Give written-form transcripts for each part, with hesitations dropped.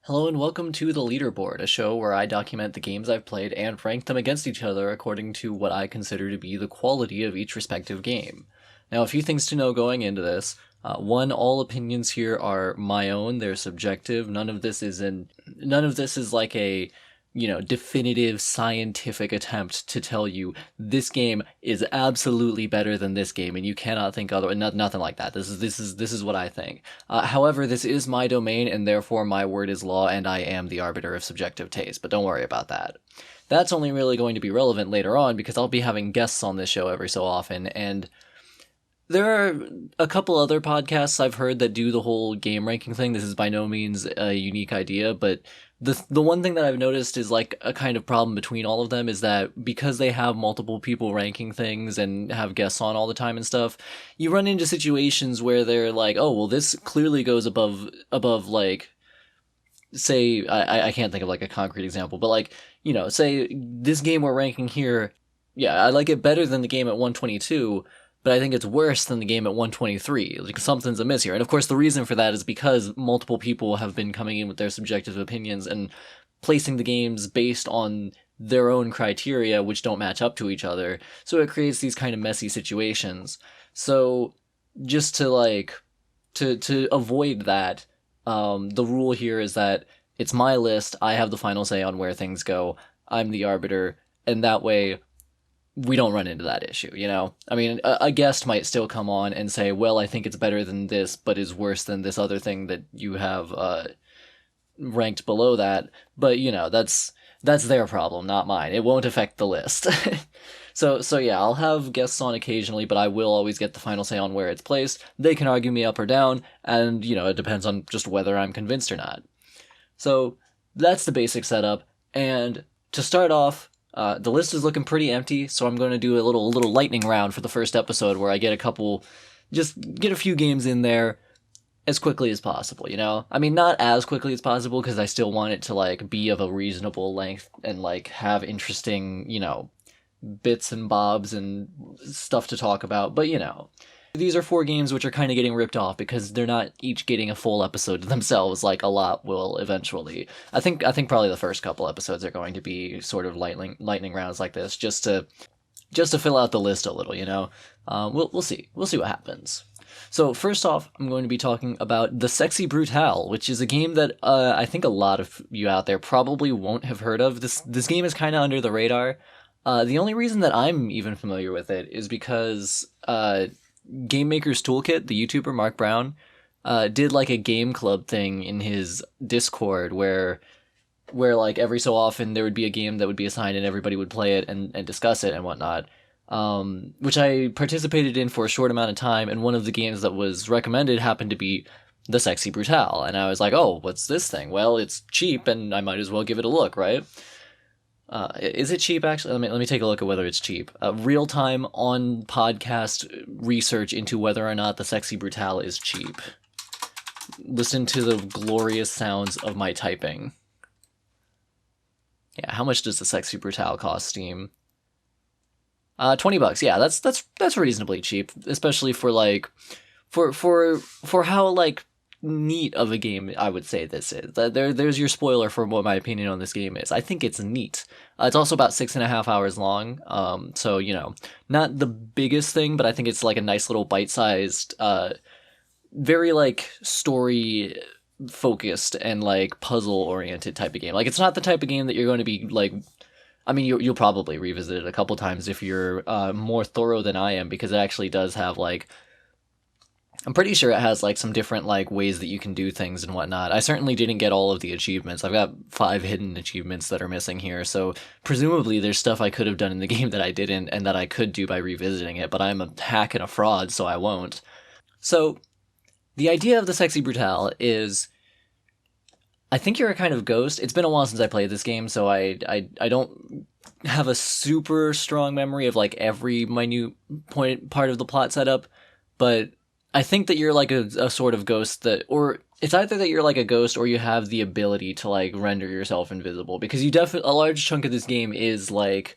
Hello and welcome to the Leaderboard, a show where I document the games I've played and rank them against each other according to what I consider to be the quality of each respective game. Now, a few things to know going into this. One, all opinions here are my own; they're subjective. None of this is like a definitive scientific attempt to tell you this game is absolutely better than this game and you cannot think other. Nothing like that. This is what I think. However, this is my domain and therefore my word is law and I am the arbiter of subjective taste, but don't worry about that. That's only really going to be relevant later on because I'll be having guests on this show every so often, and there are a couple other podcasts I've heard that do the whole game ranking thing. This is by no means a unique idea, but the one thing that I've noticed is like a kind of problem between all of them is that because they have multiple people ranking things and have guests on all the time and stuff, you run into situations where they're like, oh, well, this clearly goes above like, say, I can't think of like a concrete example, but like, say this game we're ranking here, yeah, I like it better than the game at 122, but I think it's worse than the game at 123. Like, something's amiss here. And of course, the reason for that is because multiple people have been coming in with their subjective opinions and placing the games based on their own criteria, which don't match up to each other. So it creates these kind of messy situations. So just to avoid that, the rule here is that it's my list. I have the final say on where things go. I'm the arbiter. And that way, we don't run into that issue, I mean, a guest might still come on and say, well, I think it's better than this, but is worse than this other thing that you have ranked below that. But, that's their problem, not mine. It won't affect the list. So yeah, I'll have guests on occasionally, but I will always get the final say on where it's placed. They can argue me up or down, and, it depends on just whether I'm convinced or not. So that's the basic setup. And to start off, the list is looking pretty empty, so I'm going to do a little lightning round for the first episode where I get a few games in there as quickly as possible, I mean, not as quickly as possible because I still want it to, like, be of a reasonable length and, like, have interesting, bits and bobs and stuff to talk about, but, These are 4 games which are kind of getting ripped off because they're not each getting a full episode to themselves like a lot will eventually. I think probably the first couple episodes are going to be sort of lightning rounds like this just to fill out the list a little, We'll see. We'll see what happens. So first off, I'm going to be talking about the Sexy Brutale, which is a game that I think a lot of you out there probably won't have heard of. This game is kind of under the radar. The only reason that I'm even familiar with it is because Game Maker's Toolkit, the YouTuber Mark Brown, did like a game club thing in his Discord where like every so often there would be a game that would be assigned and everybody would play it and discuss it and whatnot, which I participated in for a short amount of time, and one of the games that was recommended happened to be the Sexy Brutale, and I was like, oh, what's this thing? Well, it's cheap and I might as well give it a look, right? Is it cheap, actually? Let me take a look at whether it's cheap. Real-time on-podcast research into whether or not the Sexy Brutale is cheap. Listen to the glorious sounds of my typing. Yeah, how much does the Sexy Brutale cost, Steam? $20. Yeah, that's reasonably cheap, especially for like for how like neat of a game I would say this is. There's your spoiler for what my opinion on this game is. I think it's neat. It's also about 6.5 hours long, so not the biggest thing, but I think it's like a nice little bite-sized, very like story focused and like puzzle oriented type of game. Like, it's not the type of game that you're going to be like, I mean, you'll probably revisit it a couple times if you're more thorough than I am, because it actually does have like, I'm pretty sure it has like some different like ways that you can do things and whatnot. I certainly didn't get all of the achievements. I've got 5 hidden achievements that are missing here, so presumably there's stuff I could have done in the game that I didn't and that I could do by revisiting it, but I'm a hack and a fraud, so I won't. So the idea of the Sexy Brutale is, I think you're a kind of ghost. It's been a while since I played this game, so I don't have a super strong memory of like every minute part of the plot setup, but I think that you're like a sort of ghost or it's either that you're like a ghost or you have the ability to like render yourself invisible, because a large chunk of this game is like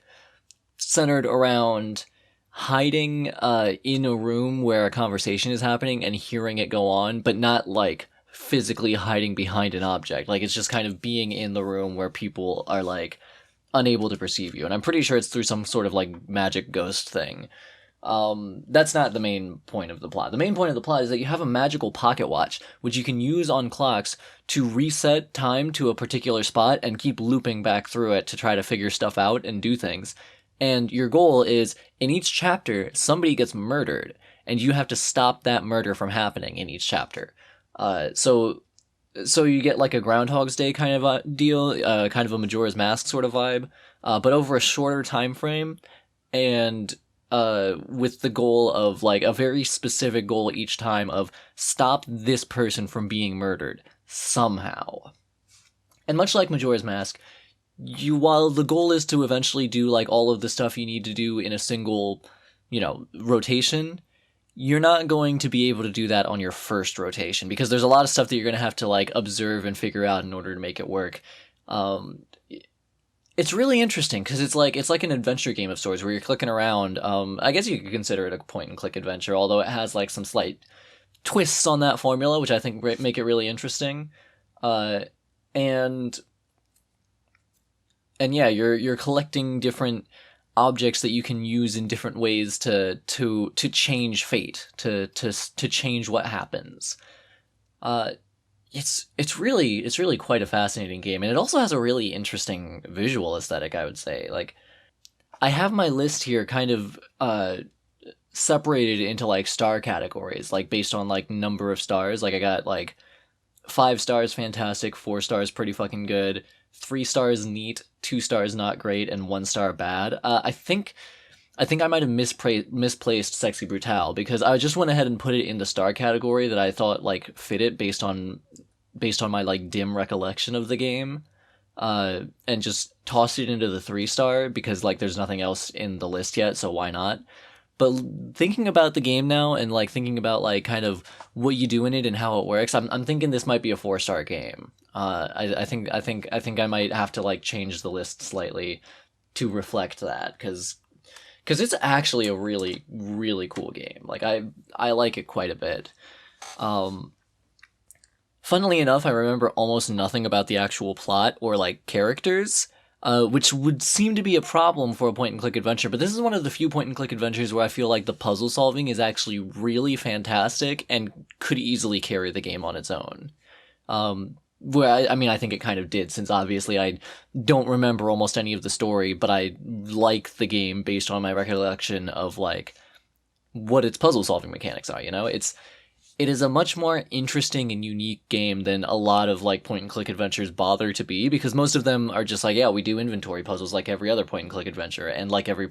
centered around hiding in a room where a conversation is happening and hearing it go on, but not like physically hiding behind an object. Like, it's just kind of being in the room where people are, like, unable to perceive you. And I'm pretty sure it's through some sort of, like, magic ghost thing. That's not the main point of the plot. The main point of the plot is that you have a magical pocket watch, which you can use on clocks to reset time to a particular spot and keep looping back through it to try to figure stuff out and do things. And your goal is, in each chapter, somebody gets murdered, and you have to stop that murder from happening in each chapter. So you get like a Groundhog's Day kind of a deal, kind of a Majora's Mask sort of vibe, but over a shorter time frame, and with the goal of, like, a very specific goal each time of stop this person from being murdered somehow. And much like Majora's Mask, while the goal is to eventually do, like, all of the stuff you need to do in a single, rotation, you're not going to be able to do that on your first rotation, because there's a lot of stuff that you're going to have to, like, observe and figure out in order to make it work. It's really interesting because it's like an adventure game of sorts where you're clicking around. I guess you could consider it a point-and-click adventure, although it has, like, some slight twists on that formula, which I think make it really interesting. And yeah, you're collecting different objects that you can use in different ways to change fate, to change what happens. It's really quite a fascinating game, and it also has a really interesting visual aesthetic, I would say. Like, I have my list here kind of separated into, like, star categories, like, based on, like, number of stars. Like, I got, like, 5 stars fantastic, 4 stars pretty fucking good, 3 stars neat, 2 stars not great, and 1 star bad. I think I might have misplaced Sexy Brutale, because I just went ahead and put it in the star category that I thought, like, fit it based on my, like, dim recollection of the game, and just tossed it into the 3 star because, like, there's nothing else in the list yet, so why not? But thinking about the game now and, like, thinking about, like, kind of what you do in it and how it works, I'm thinking this might be a 4-star game. I think I might have to, like, change the list slightly to reflect that, because it's actually a really, really cool game. Like, I like it quite a bit. Funnily enough, I remember almost nothing about the actual plot or, like, characters, which would seem to be a problem for a point-and-click adventure, but this is one of the few point-and-click adventures where I feel like the puzzle solving is actually really fantastic and could easily carry the game on its own. Where I think it kind of did, since obviously I don't remember almost any of the story, but I like the game based on my recollection of, like, what its puzzle-solving mechanics are, It is a much more interesting and unique game than a lot of, like, point-and-click adventures bother to be, because most of them are just like, yeah, we do inventory puzzles like every other point-and-click adventure, and like every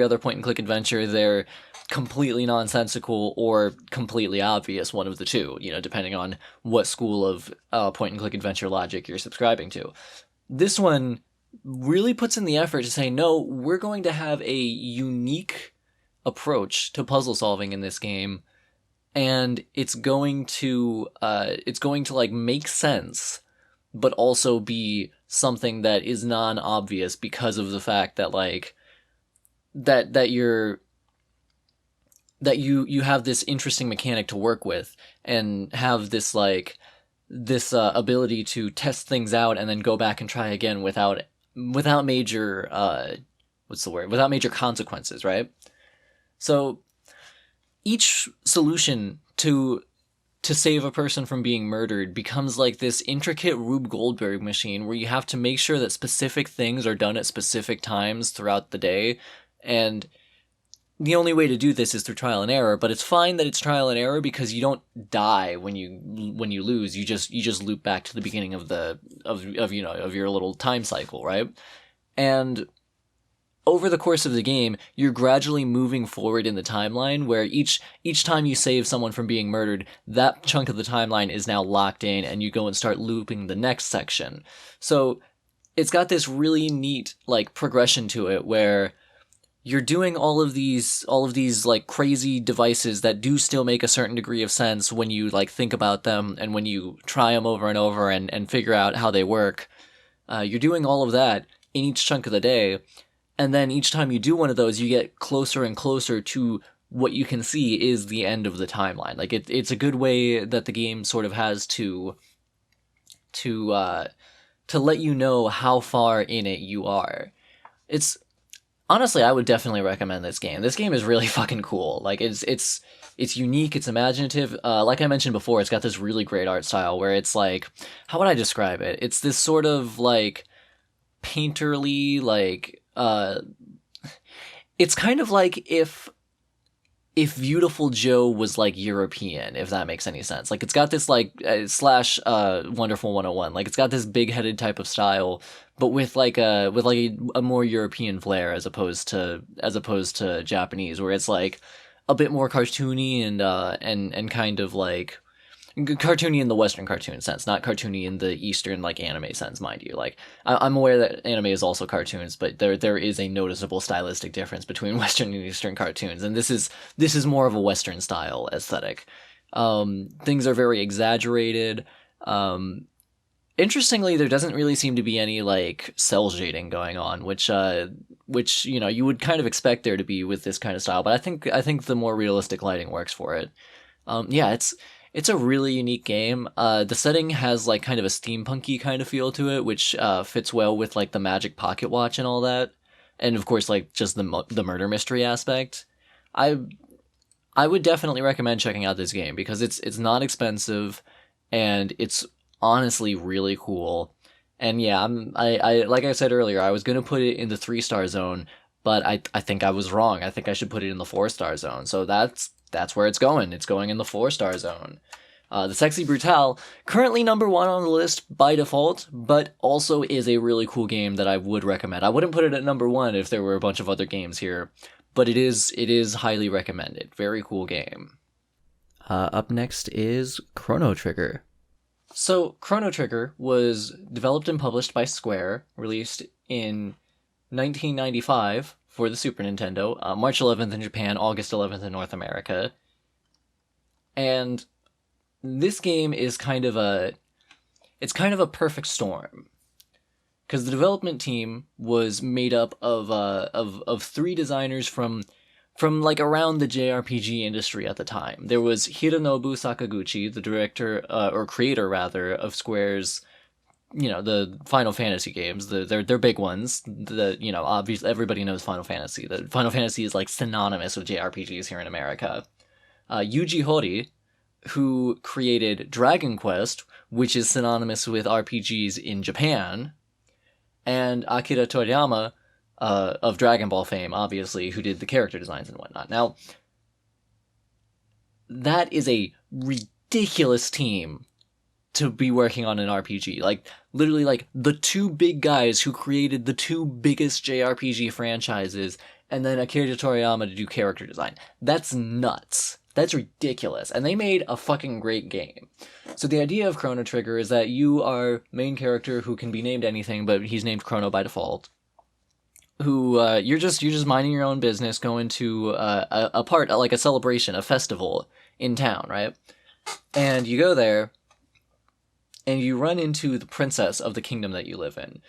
other point-and-click adventure, they're completely nonsensical or completely obvious, one of the two, depending on what school of point-and-click adventure logic you're subscribing to. This one really puts in the effort to say, no, we're going to have a unique approach to puzzle solving in this game, and it's going to like make sense, but also be something that is non-obvious because of the fact that, like, that you have this interesting mechanic to work with and have this, like, this ability to test things out and then go back and try again without major without major consequences, right? So each solution to save a person from being murdered becomes like this intricate Rube Goldberg machine where you have to make sure that specific things are done at specific times throughout the day, and the only way to do this is through trial and error. But it's fine that it's trial and error because you don't die when you lose. You just loop back to the beginning of your little time cycle, right? And over the course of the game, you're gradually moving forward in the timeline where each time you save someone from being murdered, that chunk of the timeline is now locked in and you go and start looping the next section. So it's got this really neat, like, progression to it where you're doing all of these like crazy devices that do still make a certain degree of sense when you, like, think about them and when you try them over and over and figure out how they work. You're doing all of that in each chunk of the day. And then each time you do one of those, you get closer and closer to what you can see is the end of the timeline. Like it's a good way that the game sort of has to let you know how far in it you are. It's honestly, I would definitely recommend this game. This game is really fucking cool. Like it's unique, it's imaginative. Like I mentioned before, it's got this really great art style where it's like, how would I describe it? It's this sort of like painterly, like it's kind of like if Beautiful Joe was like European, if that makes any sense. Like it's got this like slash Wonderful 101. Like it's got this big-headed type of style, but with a more European flair as opposed to Japanese, where it's like a bit more cartoony and kind of like cartoony in the Western cartoon sense, not cartoony in the Eastern like anime sense, mind you. Like I'm aware that anime is also cartoons, but there is a noticeable stylistic difference between Western and Eastern cartoons, and this is more of a Western style aesthetic. Things are very exaggerated. Interestingly, there doesn't really seem to be any like cell shading going on, which you know you would kind of expect there to be with this kind of style. But I think the more realistic lighting works for it. Yeah, it's a really unique game. The setting has like kind of a steampunky kind of feel to it, which fits well with like the magic pocket watch and all that, and of course like just the murder mystery aspect. I would definitely recommend checking out this game because it's not expensive, and it's honestly really cool. And yeah, I like I said earlier, I was gonna put it in the 3-star zone, but I think I was wrong. I think I should put it in the 4-star zone. So that's where it's going. It's going in the 4-star zone. The Sexy Brutale, currently number 1 on the list by default, but also is a really cool game that I would recommend. I wouldn't put it at number 1 if there were a bunch of other games here, but it is highly recommended. Very cool game. Up next is Chrono Trigger. So, Chrono Trigger was developed and published by Square, released in 1995 for the Super Nintendo, March 11th in Japan, August 11th in North America. And this game is kind of a perfect storm, because the development team was made up of 3 designers from like around the JRPG industry at the time. There was Hironobu Sakaguchi, the director or creator rather of Square's, you know, the Final Fantasy games, they're big ones. Obviously everybody knows Final Fantasy. The Final Fantasy is like synonymous with JRPGs here in America. Yuji Horii, who created Dragon Quest, which is synonymous with RPGs in Japan, and Akira Toriyama, of Dragon Ball fame, obviously, who did the character designs and whatnot. Now, that is a ridiculous team to be working on an RPG. Like, literally, like, the 2 big guys who created the 2 biggest JRPG franchises, and then Akira Toriyama to do character design. That's nuts. That's ridiculous. And they made a fucking great game. So the idea of Chrono Trigger is that you are main character who can be named anything, but he's named Chrono by default. Who you're just minding your own business, going to a part, like a celebration, a festival in town, right? And you go there, and you run into the princess of the kingdom that you live in.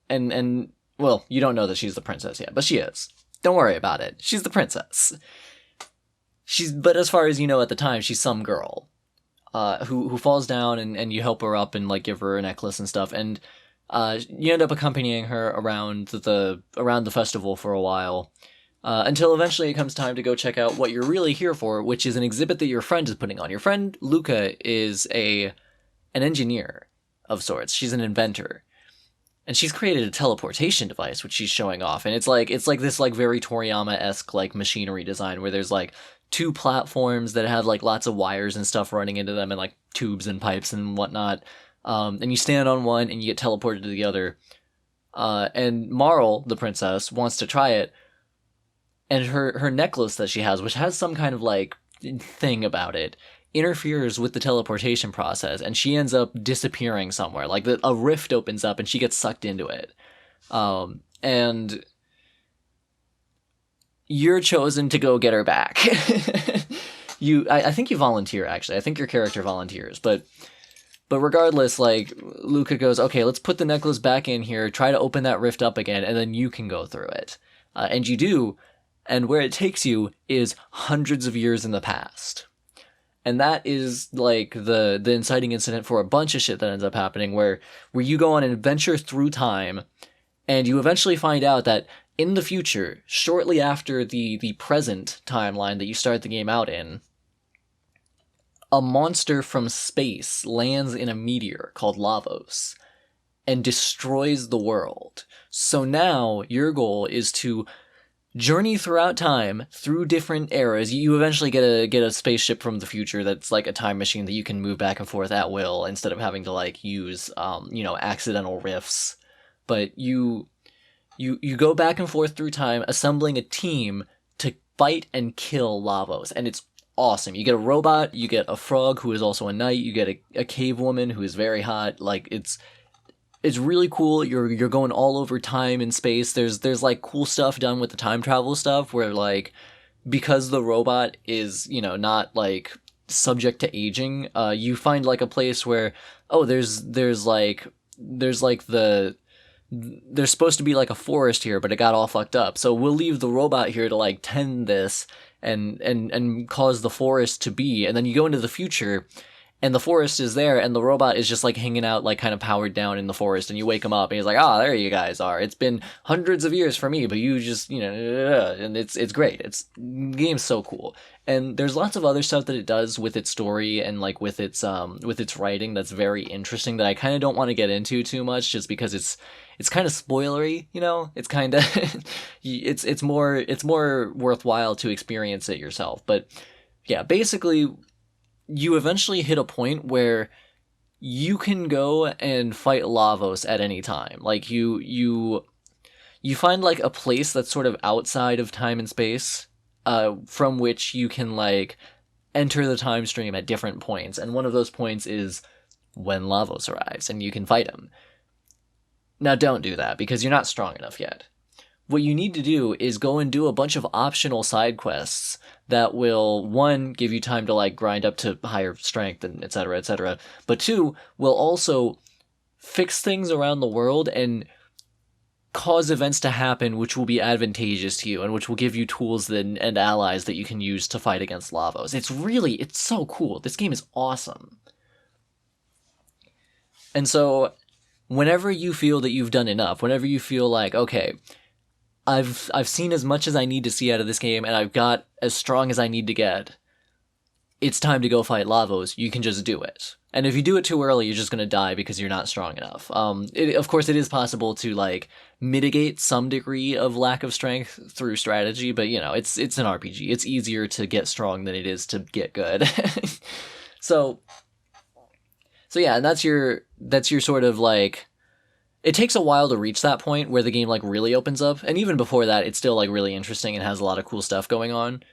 And well, you don't know that she's the princess yet, but she is. Don't worry about it. She's the princess. But as far as you know at the time, she's some girl who falls down, and you help her up and like give her a necklace and stuff, and you end up accompanying her around the festival for a while, until eventually it comes time to go check out what you're really here for, which is an exhibit that your friend is putting on. Your friend Luca is an engineer of sorts. She's an inventor, and she's created a teleportation device which she's showing off. And it's like this like very Toriyama-esque like machinery design where there's like 2 platforms that have like lots of wires and stuff running into them, and like tubes and pipes and whatnot. And you stand on one and you get teleported to the other. And Marl, the princess, wants to try it. And her necklace that she has, which has some kind of like thing about it, interferes with the teleportation process. And she ends up disappearing somewhere. Like a rift opens up and she gets sucked into it. And you're chosen to go get her back. I think you volunteer, actually. I think your character volunteers, but regardless, like, Luca goes, okay, let's put the necklace back in here, try to open that rift up again, and then you can go through it. And you do, and where it takes you is hundreds of years in the past. And that is like the inciting incident for a bunch of shit that ends up happening, where you go on an adventure through time, and you eventually find out that in the future, shortly after the present timeline that you start the game out in, a monster from space lands in a meteor called Lavos and destroys the world. So now your goal is to journey throughout time through different eras. You eventually get a spaceship from the future that's like a time machine that you can move back and forth at will instead of having to like use accidental rifts. But you go back and forth through time, assembling a team to fight and kill Lavos, and it's awesome. You get a robot, you get a frog who is also a knight, you get a cave woman who is very hot. Like it's really cool. You're going all over time and space. There's like cool stuff done with the time travel stuff where like, because the robot is, not like subject to aging, you find like a place where, there's supposed to be like a forest here, but it got all fucked up. So we'll leave the robot here to like tend this and cause the forest to be. And then you go into the future and the forest is there and the robot is just like hanging out, like kind of powered down in the forest, and you wake him up and he's like, there you guys are. It's been hundreds of years for me, but you just, and it's great. The game's so cool. And there's lots of other stuff that it does with its story and like with its writing that's very interesting that I kind of don't want to get into too much, just because it's kind of spoilery, it's kind of, it's more worthwhile to experience it yourself. But yeah, basically you eventually hit a point where you can go and fight Lavos at any time. Like you find like a place that's sort of outside of time and space, from which you can like enter the time stream at different points. And one of those points is when Lavos arrives and you can fight him. Now don't do that because you're not strong enough yet. What you need to do is go and do a bunch of optional side quests that will, one, give you time to like grind up to higher strength and et cetera, but two, will also fix things around the world and cause events to happen which will be advantageous to you and which will give you tools and allies that you can use to fight against Lavos. It's so cool. This game is awesome. And so whenever you feel that you've done enough, whenever you feel like, okay, I've seen as much as I need to see out of this game, and I've got as strong as I need to get, it's time to go fight Lavos, you can just do it. And if you do it too early, you're just going to die because you're not strong enough. Of course, it is possible to like mitigate some degree of lack of strength through strategy, but it's an RPG. It's easier to get strong than it is to get good. So yeah, and that's your sort of like, it takes a while to reach that point where the game like really opens up, and even before that, it's still like really interesting and has a lot of cool stuff going on.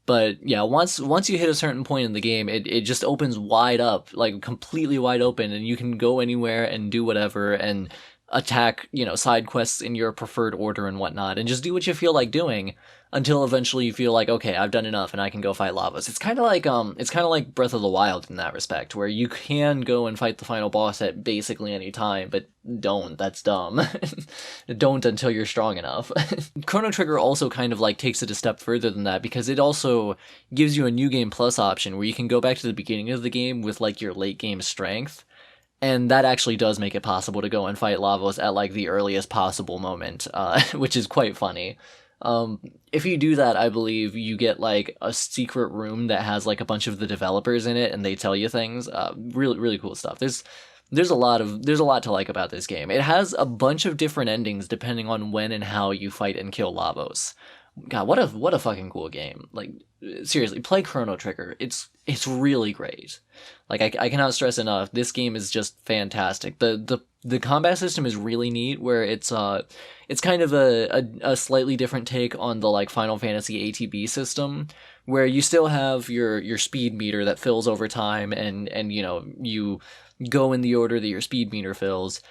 But yeah, once you hit a certain point in the game, it just opens wide up, like completely wide open, and you can go anywhere and do whatever and attack, side quests in your preferred order and whatnot, and just do what you feel like doing until eventually you feel like, okay, I've done enough and I can go fight Lavos. It's kind of like Breath of the Wild in that respect, where you can go and fight the final boss at basically any time, but don't. That's dumb. Don't until you're strong enough. Chrono Trigger also kind of like takes it a step further than that, because it also gives you a New Game Plus option where you can go back to the beginning of the game with like your late game strength. And that actually does make it possible to go and fight Lavos at like the earliest possible moment, which is quite funny. If you do that, I believe you get like a secret room that has like a bunch of the developers in it, and they tell you things. Really, really cool stuff. There's a lot to like about this game. It has a bunch of different endings depending on when and how you fight and kill Lavos. God, what a fucking cool game. Like, seriously, play Chrono Trigger. It's really great. Like, I cannot stress enough, this game is just fantastic. The combat system is really neat, where it's kind of a slightly different take on the like Final Fantasy ATB system, where you still have your speed meter that fills over time, and you go in the order that your speed meter fills.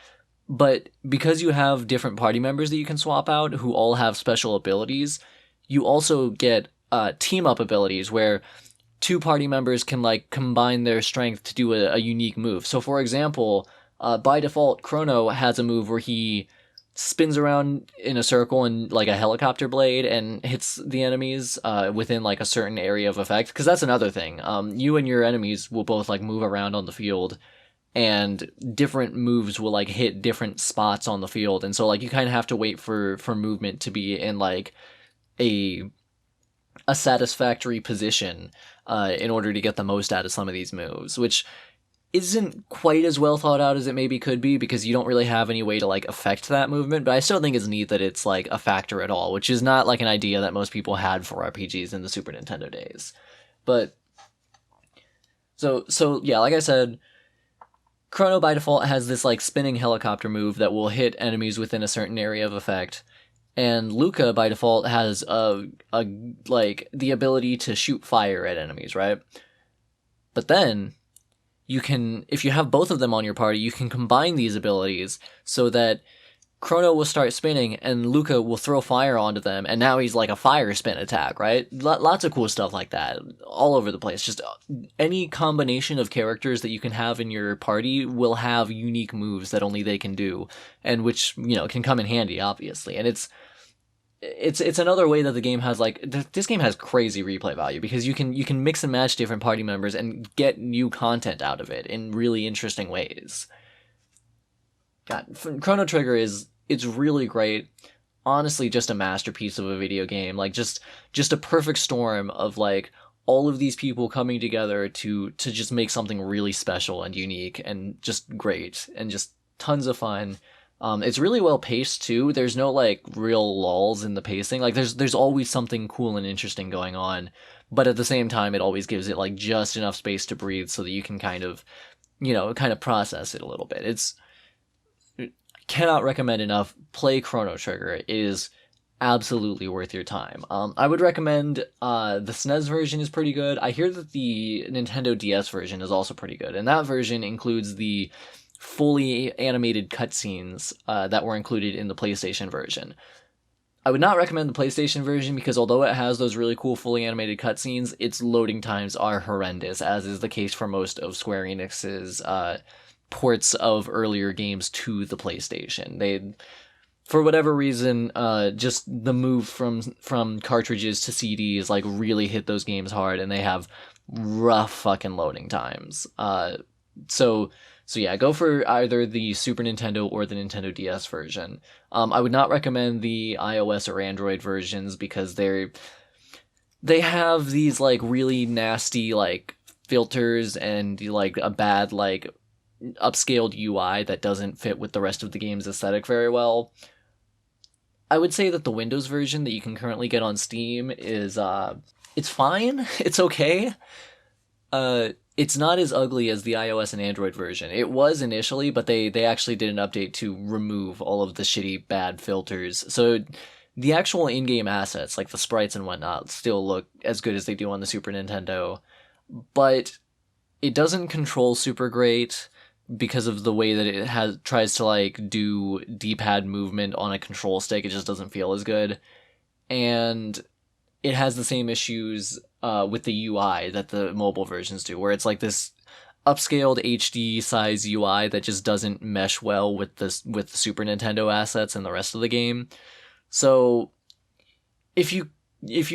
But because you have different party members that you can swap out who all have special abilities, you also get team-up abilities where two party members can like combine their strength to do a unique move. So for example, by default, Chrono has a move where he spins around in a circle and like a helicopter blade and hits the enemies within like a certain area of effect. Because that's another thing. You and your enemies will both like move around on the field, and different moves will like hit different spots on the field, and so like you kind of have to wait for movement to be in like a satisfactory position in order to get the most out of some of these moves, which isn't quite as well thought out as it maybe could be, because you don't really have any way to like affect that movement. But I still think it's neat that it's like a factor at all, which is not like an idea that most people had for RPGs in the Super Nintendo days. But so yeah, like I said, Chrono by default has this like spinning helicopter move that will hit enemies within a certain area of effect, and Luca by default has a like the ability to shoot fire at enemies, right? But then you can, if you have both of them on your party, you can combine these abilities so that Chrono will start spinning and Luca will throw fire onto them, and now he's like a fire spin attack, right? Lots of cool stuff like that all over the place. Just any combination of characters that you can have in your party will have unique moves that only they can do, and which, you know, can come in handy, obviously. And it's another way that the game has like this game has crazy replay value, because you can mix and match different party members and get new content out of it in really interesting ways. God, Chrono Trigger it's really great. Honestly, just a masterpiece of a video game. Like just a perfect storm of like all of these people coming together to just make something really special and unique and just great and just tons of fun. It's really well paced too. There's no like real lulls in the pacing. Like there's always something cool and interesting going on, but at the same time, it always gives it like just enough space to breathe so that you can kind of process it a little bit. Cannot recommend enough. Play Chrono Trigger. It is absolutely worth your time. I would recommend the SNES version is pretty good. I hear that the Nintendo DS version is also pretty good, and that version includes the fully animated cutscenes that were included in the PlayStation version. I would not recommend the PlayStation version because although it has those really cool fully animated cutscenes, its loading times are horrendous, as is the case for most of Square Enix's ports of earlier games to the PlayStation. They, for whatever reason, just the move from cartridges to CDs like really hit those games hard, and they have rough fucking loading times. So yeah, go for either the Super Nintendo or the Nintendo DS version. I would not recommend the iOS or Android versions because they have these like really nasty like filters and like a bad like upscaled UI that doesn't fit with the rest of the game's aesthetic very well. I would say that the Windows version that you can currently get on Steam is it's fine. It's okay. It's not as ugly as the iOS and Android version. It was initially, but they actually did an update to remove all of the shitty bad filters. So the actual in-game assets, like the sprites and whatnot, still look as good as they do on the Super Nintendo. But it doesn't control super great because of the way that it tries to like do D-pad movement on a control stick. It just doesn't feel as good. And it has the same issues with the UI that the mobile versions do, where it's like this upscaled HD size UI that just doesn't mesh well with the Super Nintendo assets and the rest of the game. So if you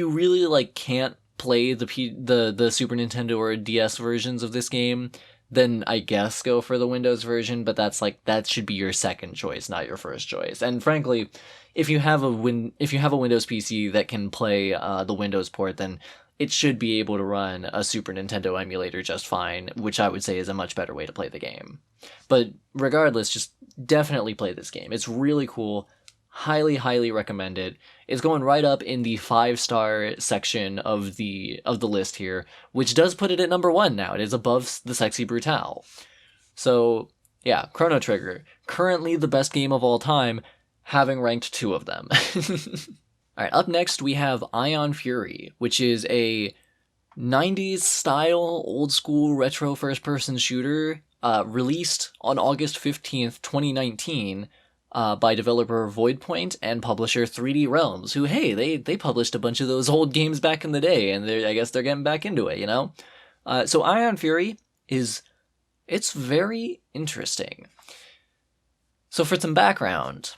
really like can't play the Super Nintendo or DS versions of this game, then I guess go for the Windows version, but that should be your second choice, not your first choice. And frankly, if you have a Windows PC that can play the Windows port, then it should be able to run a Super Nintendo emulator just fine, which I would say is a much better way to play the game. But regardless, just definitely play this game. It's really cool. Highly, highly recommend it. It's going right up in the 5-star section of the list here, which does put it at number 1 now. It is above the Sexy Brutale. So, yeah, Chrono Trigger. Currently the best game of all time, having ranked 2 of them. Alright, up next we have Ion Fury, which is a 90s style, old school retro first-person shooter, released on August 15th, 2019, by developer Voidpoint and publisher 3D Realms, who, hey, they published a bunch of those old games back in the day, and I guess they're getting back into it, you know? So Ion Fury it's very interesting. So for some background,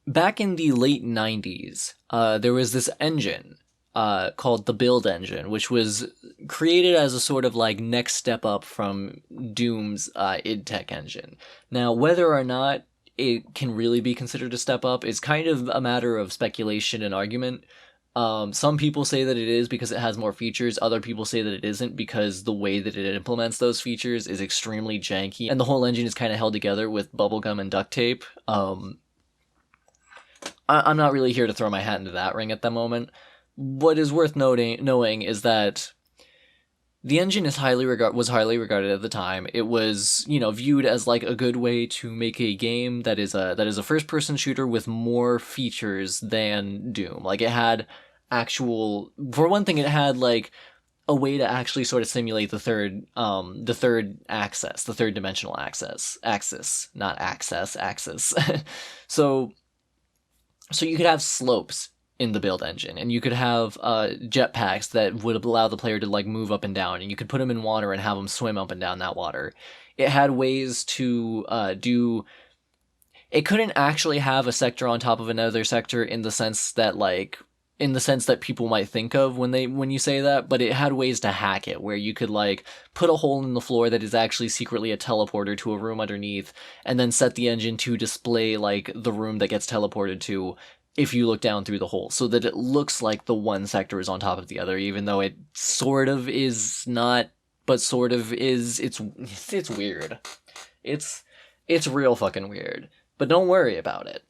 back in the late 90s, there was this engine called the Build Engine, which was created as a sort of like next step up from Doom's id Tech engine. Now, whether or not it can really be considered a step up is kind of a matter of speculation and argument. Some people say that it is because it has more features. Other people say that it isn't because the way that it implements those features is extremely janky, and the whole engine is kind of held together with bubblegum and duct tape. I'm not really here to throw my hat into that ring at the moment. What is worth knowing is that the engine was highly regarded at the time. It was, viewed as like a good way to make a game that is a first-person shooter with more features than Doom. Like, it had for one thing, it had like a way to actually sort of simulate the third axis, the third dimensional axis, not access, axis. So you could have slopes in the Build Engine, and you could have jetpacks that would allow the player to like move up and down, and you could put them in water and have them swim up and down that water. It had ways to it couldn't actually have a sector on top of another sector in the sense that people might think of when you say that, but it had ways to hack it, where you could like put a hole in the floor that is actually secretly a teleporter to a room underneath, and then set the engine to display like the room that gets teleported to if you look down through the hole, so that it looks like the one sector is on top of the other, even though it sort of is not, but sort of is. It's weird. It's real fucking weird. But don't worry about it.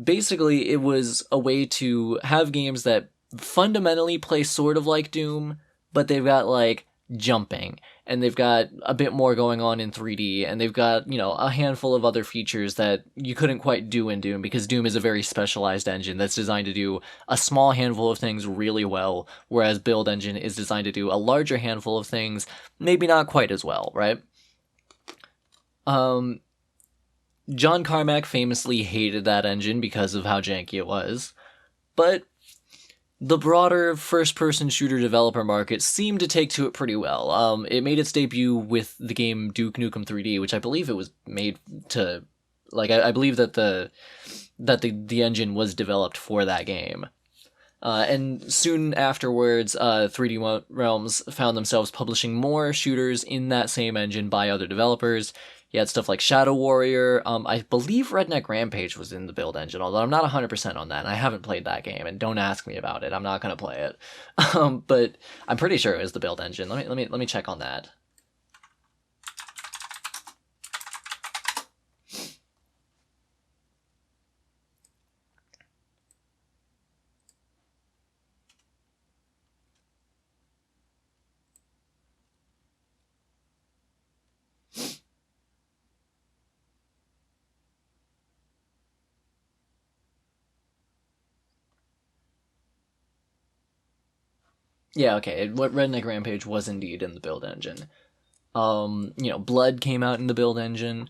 Basically, it was a way to have games that fundamentally play sort of like Doom, but they've got like jumping, and they've got a bit more going on in 3D, and they've got, a handful of other features that you couldn't quite do in Doom, because Doom is a very specialized engine that's designed to do a small handful of things really well, whereas Build Engine is designed to do a larger handful of things, maybe not quite as well, right? John Carmack famously hated that engine because of how janky it was, but the broader first-person shooter developer market seemed to take to it pretty well. It made its debut with the game Duke Nukem 3D, which I believe it was made to, like, I believe that the engine was developed for that game. And soon afterwards, 3D Realms found themselves publishing more shooters in that same engine by other developers. You had stuff like Shadow Warrior. I believe Redneck Rampage was in the Build Engine, although I'm not 100% on that, and I haven't played that game, and don't ask me about it. I'm not going to play it. But I'm pretty sure it was the Build Engine. Let me check on that. Yeah, okay. What Redneck Rampage was indeed in the Build Engine. Blood came out in the Build Engine.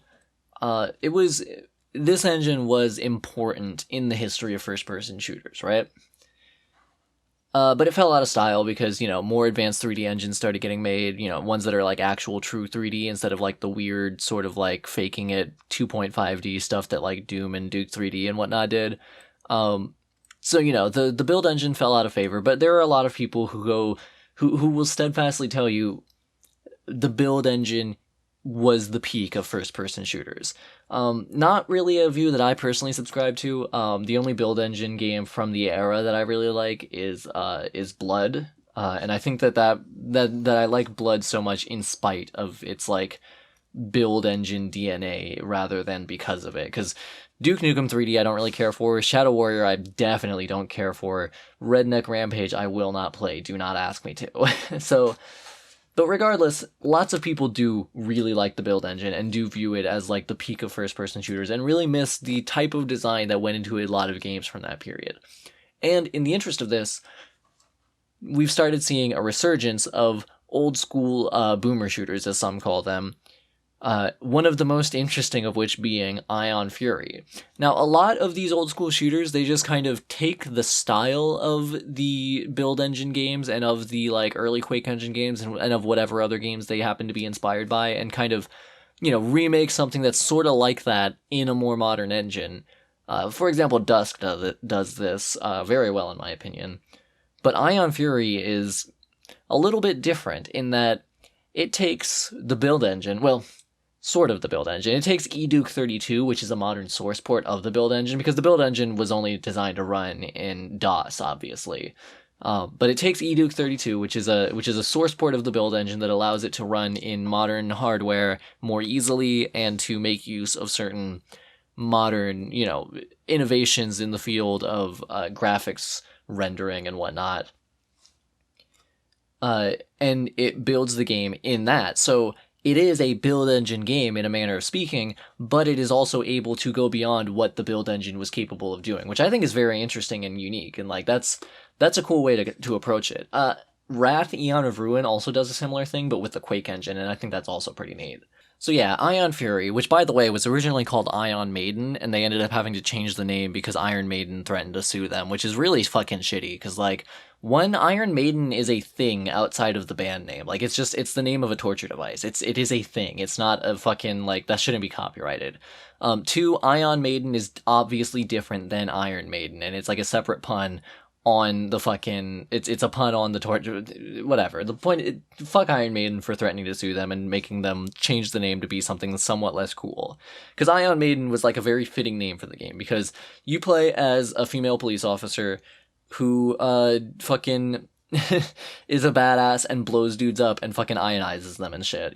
This engine was important in the history of first-person shooters, right? But it fell out of style because, more advanced 3D engines started getting made, ones that are like actual true 3D instead of like the weird sort of like faking it 2.5D stuff that like Doom and Duke 3D and whatnot did. So, the Build Engine fell out of favor, but there are a lot of people who will steadfastly tell you the Build Engine was the peak of first-person shooters. Not really a view that I personally subscribe to. The only Build Engine game from the era that I really like is Blood, and I think that I like Blood so much in spite of its like Build Engine DNA rather than because of it, because Duke Nukem 3D I don't really care for. Shadow Warrior I definitely don't care for. Redneck Rampage I will not play. Do not ask me to. But regardless, lots of people do really like the Build Engine and do view it as like the peak of first-person shooters and really miss the type of design that went into a lot of games from that period. And in the interest of this, we've started seeing a resurgence of old-school boomer shooters, as some call them. One of the most interesting of which being Ion Fury. Now, a lot of these old school shooters, they just kind of take the style of the Build Engine games and of the like early Quake Engine games and of whatever other games they happen to be inspired by, and kind of, remake something that's sort of like that in a more modern engine. For example, Dusk does this very well, in my opinion. But Ion Fury is a little bit different in that it takes the build engine, well, sort of the build engine. It takes eDuke 32, which is a modern source port of the build engine, because the build engine was only designed to run in DOS, obviously. But it takes eDuke 32, which is a source port of the build engine that allows it to run in modern hardware more easily and to make use of certain modern, innovations in the field of graphics rendering and whatnot. And it builds the game in that. So it is a build engine game in a manner of speaking, but it is also able to go beyond what the build engine was capable of doing, which I think is very interesting and unique. And that's a cool way to approach it. Wrath Eon of Ruin also does a similar thing, but with the Quake engine, and I think that's also pretty neat. So yeah, Ion Fury, which by the way was originally called Ion Maiden, and they ended up having to change the name because Iron Maiden threatened to sue them, which is really fucking shitty, because one, Iron Maiden is a thing outside of the band name. It's the name of a torture device. It is a thing. It's not a fucking, that shouldn't be copyrighted. Two, Ion Maiden is obviously different than Iron Maiden, and it's a separate pun on the fucking, it's a pun on the torture, whatever. The point, fuck Iron Maiden for threatening to sue them and making them change the name to be something somewhat less cool. Because Ion Maiden was a very fitting name for the game, because you play as a female police officer who, fucking is a badass and blows dudes up and fucking ionizes them and shit,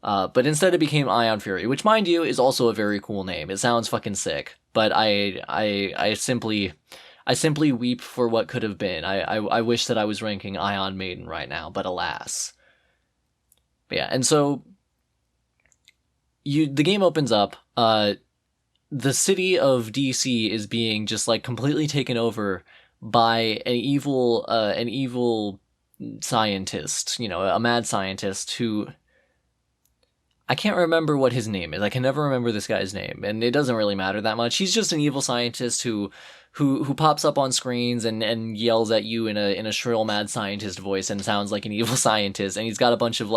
But instead it became Ion Fury, which, mind you, is also a very cool name. It sounds fucking sick, but I simply weep for what could have been. I wish that I was ranking Ion Maiden right now, but alas. But yeah, and so the game opens up. The city of DC is being just completely taken over by an evil scientist, a mad scientist who, I can't remember what his name is. I can never remember this guy's name, and it doesn't really matter that much. He's just an evil scientist who pops up on screens and yells at you in a shrill mad scientist voice and sounds like an evil scientist, and he's got a bunch of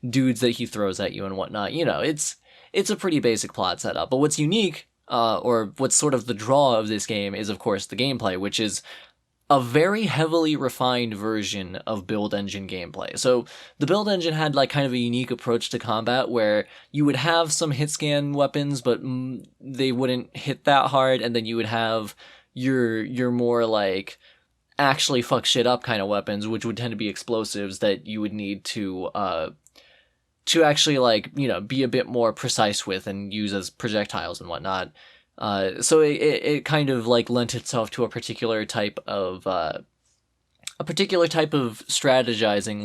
dudes that he throws at you and whatnot. It's a pretty basic plot setup. But what's unique, or what's sort of the draw of this game, is of course the gameplay, which is a very heavily refined version of build engine gameplay. So the build engine had kind of a unique approach to combat where you would have some hit scan weapons, but they wouldn't hit that hard, and then you would have your more actually fuck shit up kind of weapons, which would tend to be explosives that you would need to actually be a bit more precise with and use as projectiles and whatnot. So it kind of lent itself to a particular type of strategizing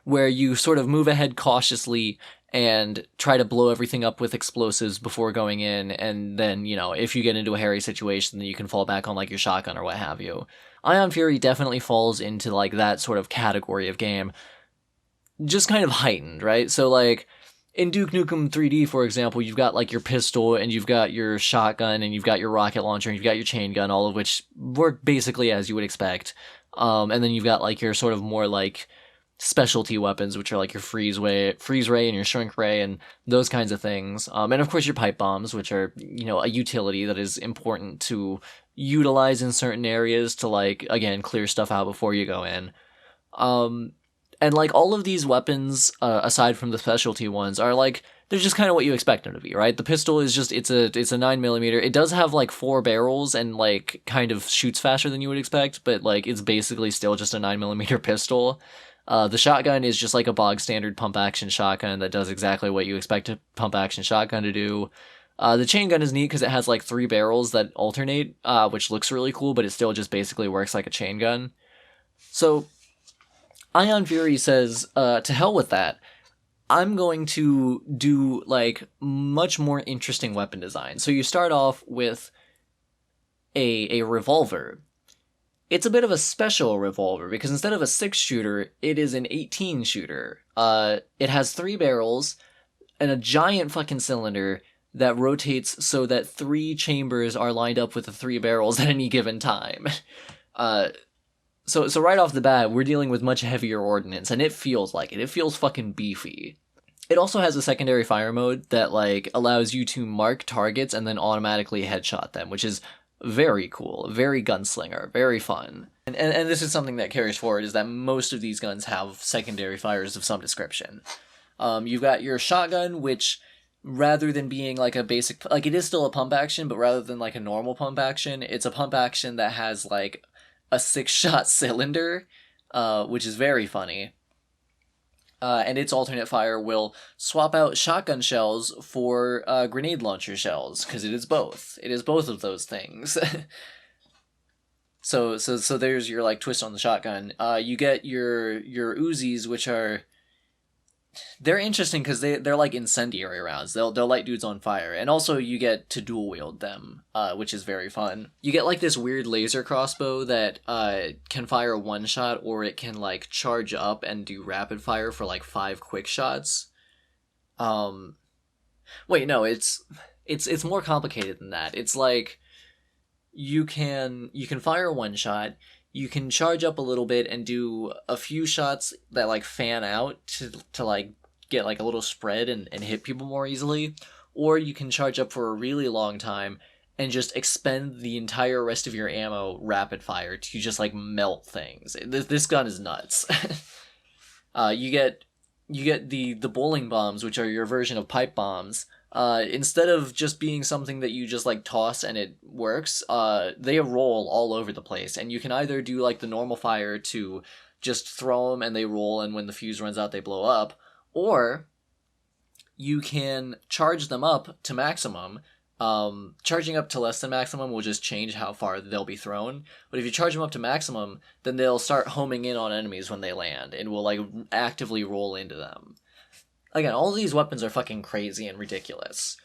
where you sort of move ahead cautiously and try to blow everything up with explosives before going in, and then, if you get into a hairy situation, then you can fall back on your shotgun or what have you. Ion Fury definitely falls into that sort of category of game, just kind of heightened, right? So in Duke Nukem 3D, for example, you've got your pistol, and you've got your shotgun, and you've got your rocket launcher, and you've got your chain gun, all of which work basically as you would expect. And then you've got your sort of more specialty weapons, which are your freeze ray and your shrink ray and those kinds of things. And of course your pipe bombs, which are, a utility that is important to utilize in certain areas to again, clear stuff out before you go in. And all of these weapons, aside from the specialty ones, are they're just kind of what you expect them to be, right? The pistol is just, it's a 9mm. It does have 4 barrels and kind of shoots faster than you would expect, but it's basically still just a 9mm pistol. The shotgun is just a bog standard pump action shotgun that does exactly what you expect a pump action shotgun to do. The chain gun is neat because it has 3 barrels that alternate, which looks really cool, but it still just basically works like a chain gun. So Ion Fury says, to hell with that. I'm going to do much more interesting weapon design. So you start off with a revolver. It's a bit of a special revolver because instead of a 6-shooter, it is an 18-shooter. It has 3 barrels and a giant fucking cylinder that rotates so that 3 chambers are lined up with the 3 barrels at any given time. So right off the bat, we're dealing with much heavier ordnance, and it feels like it. It feels fucking beefy. It also has a secondary fire mode that like allows you to mark targets and then automatically headshot them, which is very cool, very gunslinger, very fun. And this is something that carries forward, is that most of these guns have secondary fires of some description. You've got your shotgun, which rather than being like a basic, like it is still a pump action, but rather than like a normal pump action, it's a pump action that has like a 6-shot cylinder, which is very funny. And its alternate fire will swap out shotgun shells for grenade launcher shells, because it is both. It is both of those things. So there's your like twist on the shotgun. You get your Uzis, which are, they're interesting because they're like incendiary rounds. They'll light dudes on fire, and also you get to dual wield them, which is very fun. You get like this weird laser crossbow that can fire one shot, or it can like charge up and do rapid fire for like 5 quick shots. Wait, no, it's more complicated than that. It's like you can fire one shot. You can charge up a little bit and do a few shots that like fan out to like get like a little spread and hit people more easily. Or you can charge up for a really long time and just expend the entire rest of your ammo rapid fire to just like melt things. This gun is nuts. You get the bowling bombs, which are your version of pipe bombs. Instead of just being something that you just like toss and it works, they roll all over the place, and you can either do like the normal fire to just throw them and they roll, and when the fuse runs out they blow up, or you can charge them up to maximum. Charging up to less than maximum will just change how far they'll be thrown, but if you charge them up to maximum, then they'll start homing in on enemies when they land and will like actively roll into them. Again, all these weapons are fucking crazy and ridiculous.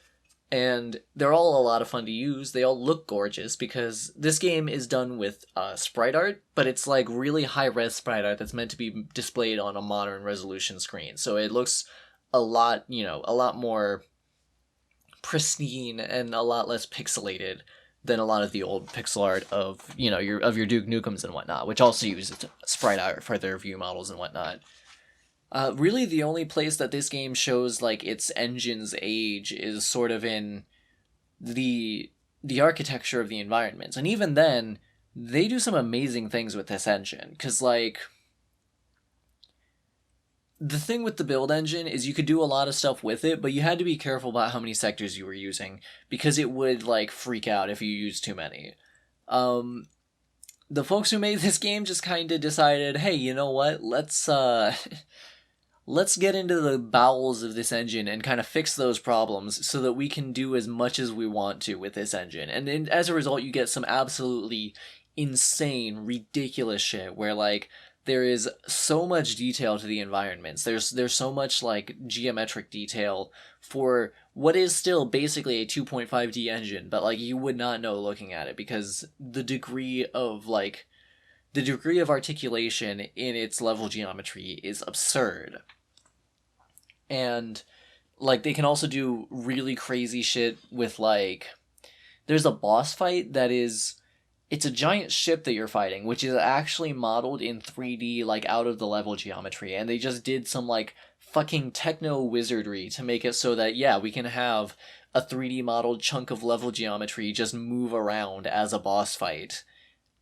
And they're all a lot of fun to use. They all look gorgeous because this game is done with sprite art, but it's like really high-res sprite art that's meant to be displayed on a modern resolution screen. So it looks a lot more pristine and a lot less pixelated than a lot of the old pixel art of, your Duke Nukems and whatnot, which also uses sprite art for their view models and whatnot. Really, the only place that this game shows like its engine's age is sort of in the architecture of the environments, and even then, they do some amazing things with this engine. Cause like the thing with the build engine is you could do a lot of stuff with it, but you had to be careful about how many sectors you were using because it would like freak out if you used too many. The folks who made this game just kind of decided, hey, you know what? Let's get into the bowels of this engine and kind of fix those problems so that we can do as much as we want to with this engine. And as a result, you get some absolutely insane, ridiculous shit where, like, there is so much detail to the environments. There's so much, like, geometric detail for what is still basically a 2.5D engine, but, like, you would not know looking at it because the degree of articulation in its level geometry is absurd. And, like, they can also do really crazy shit with, like, there's a boss fight that is, it's a giant ship that you're fighting, which is actually modeled in 3D, like, out of the level geometry, and they just did some, like, fucking techno wizardry to make it so that, yeah, we can have a 3D modeled chunk of level geometry just move around as a boss fight.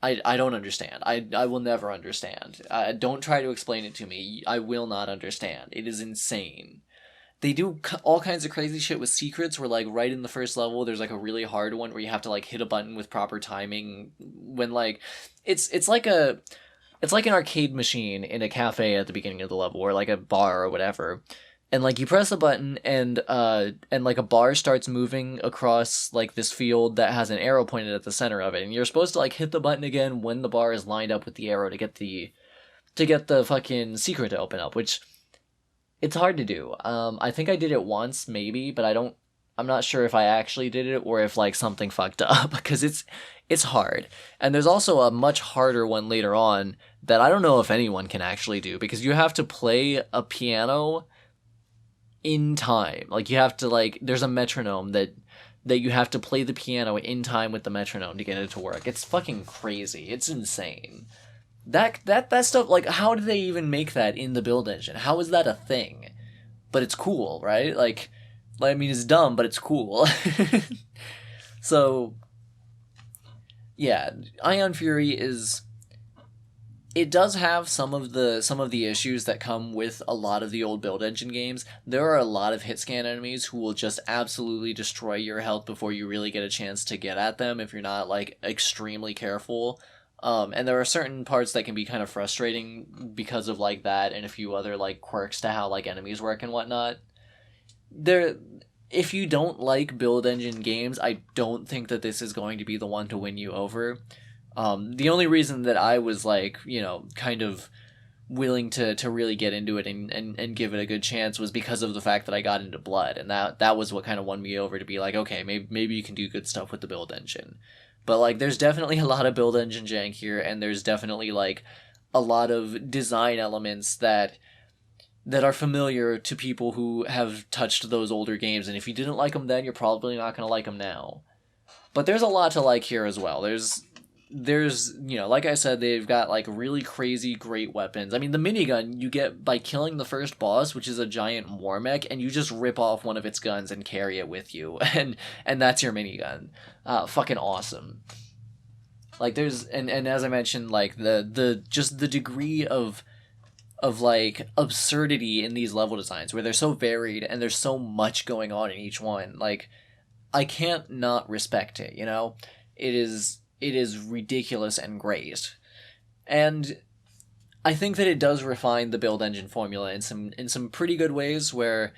I don't understand. I will never understand. Don't try to explain it to me. I will not understand. It is insane. They do all kinds of crazy shit with secrets where, like, right in the first level, there's, like, a really hard one where you have to, like, hit a button with proper timing when, like, it's like an arcade machine in a cafe at the beginning of the level or, like, a bar or whatever. And, like, you press a button, and like, a bar starts moving across, like, this field that has an arrow pointed at the center of it. And you're supposed to, like, hit the button again when the bar is lined up with the arrow to get the fucking secret to open up, which, it's hard to do. I think I did it once, maybe, but I'm not sure if I actually did it or if, like, something fucked up, because it's hard. And there's also a much harder one later on that I don't know if anyone can actually do, because you have to play a piano in time. Like, you have to, like, there's a metronome that you have to play the piano in time with the metronome to get it to work. It's fucking crazy. It's insane. That stuff, like, how did they even make that in the build engine? How is that a thing? but it's cool, right? Like I mean, it's dumb, but it's cool. So, yeah, Ion Fury is... It does have some of the issues that come with a lot of the old build engine games. There are a lot of hit scan enemies who will just absolutely destroy your health before you really get a chance to get at them if you're not like extremely careful. And there are certain parts that can be kind of frustrating because of like that and a few other like quirks to how like enemies work and whatnot. If you don't like build engine games, I don't think that this is going to be the one to win you over. The only reason that I was like, kind of willing to really get into it and give it a good chance was because of the fact that I got into Blood, and that was what kind of won me over to be like, okay, maybe you can do good stuff with the build engine. But like, there's definitely a lot of build engine jank here, and there's definitely like a lot of design elements that are familiar to people who have touched those older games, and if you didn't like them then, you're probably not going to like them now. But there's a lot to like here as well. There's like I said, they've got like really crazy great weapons. I mean, the minigun you get by killing the first boss, which is a giant war mech, and you just rip off one of its guns and carry it with you, and that's your minigun. Fucking awesome. Like there's and as I mentioned, like the just the degree of like absurdity in these level designs where they're so varied and there's so much going on in each one. Like I can't not respect it, It is ridiculous and great. And I think that it does refine the build engine formula in some pretty good ways where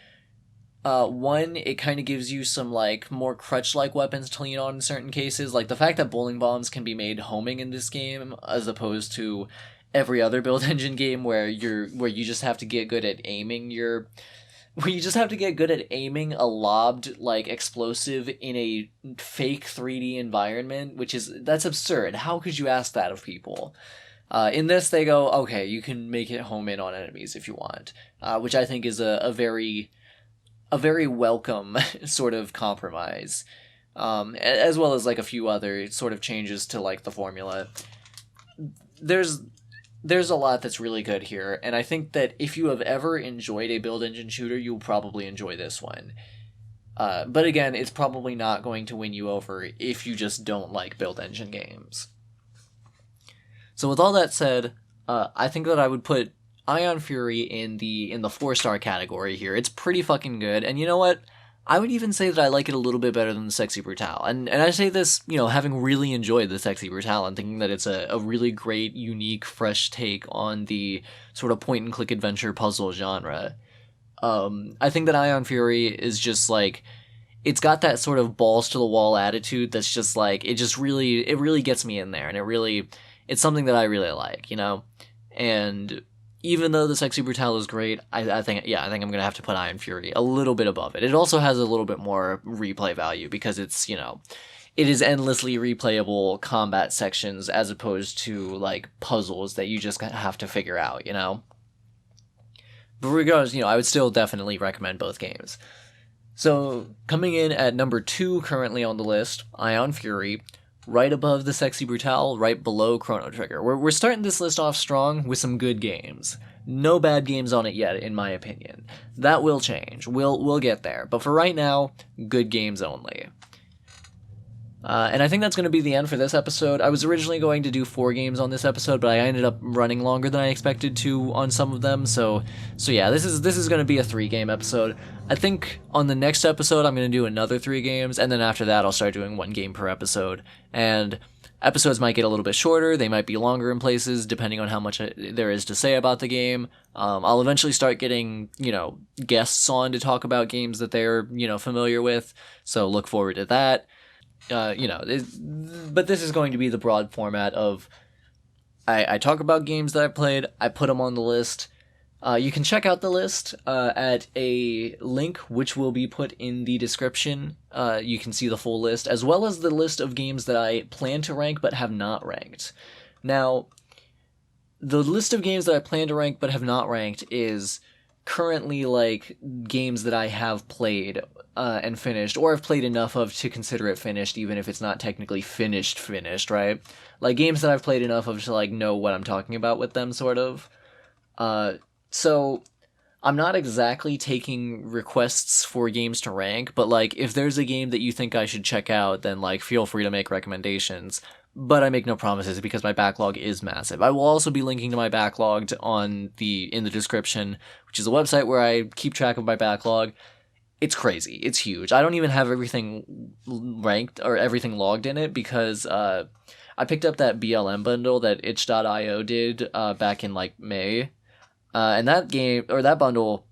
one, it kind of gives you some like more crutch-like weapons to lean on in certain cases. Like the fact that bowling bombs can be made homing in this game as opposed to every other build engine game where you just have to get good at aiming a lobbed like explosive in a fake 3D environment, that's absurd. How could you ask that of people? In this, they go, okay, you can make it home in on enemies if you want, which I think is a very welcome sort of compromise, as well as like a few other sort of changes to like the formula. There's a lot that's really good here, and I think that if you have ever enjoyed a build engine shooter, you'll probably enjoy this one. But again, it's probably not going to win you over if you just don't like build engine games. So with all that said, I think that I would put Ion Fury in the 4-star category here. It's pretty fucking good, and you know what? I would even say that I like it a little bit better than the Sexy Brutale. And I say this, having really enjoyed the Sexy Brutale and thinking that it's a really great, unique, fresh take on the sort of point-and-click adventure puzzle genre. I think that Ion Fury is just like, it's got that sort of balls-to-the-wall attitude that's just like, it really gets me in there, and it's something that I really like, And even though the Sexy Brutale is great, I think I'm going to have to put Ion Fury a little bit above it. It also has a little bit more replay value because it's, it is endlessly replayable combat sections as opposed to, like, puzzles that you just have to figure out, But regardless, I would still definitely recommend both games. So, coming in at number 2 currently on the list, Ion Fury, right above the Sexy Brutale, right below Chrono Trigger. We're starting this list off strong with some good games. No bad games on it yet, in my opinion. That will change. We'll get there. But for right now, good games only. And I think that's going to be the end for this episode. I was originally going to do 4 games on this episode, but I ended up running longer than I expected to on some of them. So yeah, this is going to be a 3-game episode. I think on the next episode, I'm going to do another 3 games, and then after that, I'll start doing 1 game per episode. And episodes might get a little bit shorter. They might be longer in places, depending on how much there is to say about the game. I'll eventually start getting, guests on to talk about games that they're, familiar with. So look forward to that. But this is going to be the broad format of I talk about games that I've played, I put them on the list. You can check out the list at a link which will be put in the description. You can see the full list, as well as the list of games that I plan to rank but have not ranked. Now, the list of games that I plan to rank but have not ranked is currently like games that I have played and finished, or have played enough of to consider it finished, even if it's not technically finished, right? Like games that I've played enough of to like know what I'm talking about with them, sort of. So I'm not exactly taking requests for games to rank, but like if there's a game that you think I should check out, then like feel free to make recommendations. But I make no promises because my backlog is massive. I will also be linking to my backlog in the description, which is a website where I keep track of my backlog. It's crazy. It's huge. I don't even have everything ranked or everything logged in it because I picked up that BLM bundle that itch.io did back in like May. And that bundle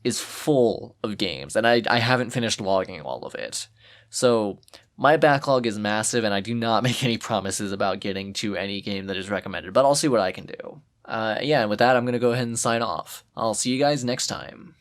is full of games, and I haven't finished logging all of it. So my backlog is massive, and I do not make any promises about getting to any game that is recommended, but I'll see what I can do. Yeah, and with that, I'm going to go ahead and sign off. I'll see you guys next time.